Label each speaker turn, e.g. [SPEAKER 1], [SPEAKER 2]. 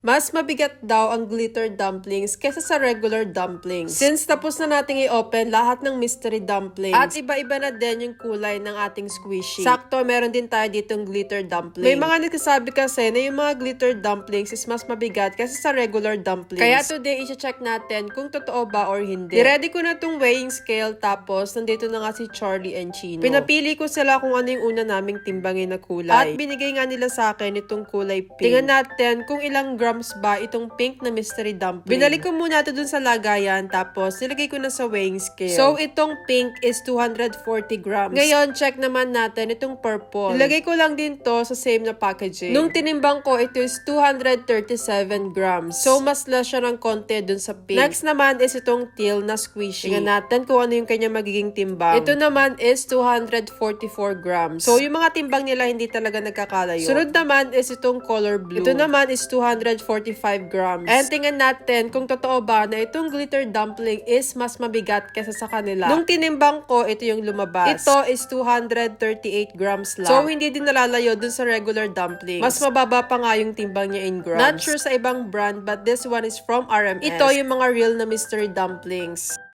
[SPEAKER 1] Mas mabigat daw ang glitter dumplings kesa sa regular dumplings. Since tapos na nating i-open lahat ng mystery dumplings. At iba-iba na din yung kulay ng ating squishy. Sakto, meron din tayo ditong glitter dumpling. May mga nagsasabi kasi na yung mga glitter dumplings is mas mabigat kesa sa regular dumplings. Kaya today, i-check natin kung totoo ba or hindi. I-ready ko na tong weighing scale, tapos nandito na nga si Charlie and Chino. Pinapili ko sila kung ano yung una naming timbangin na kulay. At binigay nga nila sa akin itong kulay pink. Tingnan natin kung ilang grams ba itong pink na mystery dumpling. Binalik ko muna ito dun sa lagayan, tapos nilagay ko na sa weighing scale. So, itong pink is 240 grams. Ngayon, check naman natin itong purple. Nilagay ko lang din to sa same na packaging. Nung tinimbang ko, ito is 237 grams. So, mas less siya ng konti dun sa pink. Next naman is itong teal na squishy. Tingnan natin kung ano yung kanya magiging timbang. Ito naman is 244 grams. So, yung mga timbang nila hindi talaga nagkakalayo. Sunod naman is itong color blue. Ito naman is 245 grams. And tingnan natin kung totoo ba na itong glitter dumpling is mas mabigat kesa sa kanila. Nung tinimbang ko, ito yung lumabas. Ito is 238 grams lang. So, hindi din nalalayo dun sa regular dumplings. Mas mababa pa nga yung timbang niya in grams. Not sure sa ibang brand, but this one is from RMS. Ito yung mga real na mystery dumplings.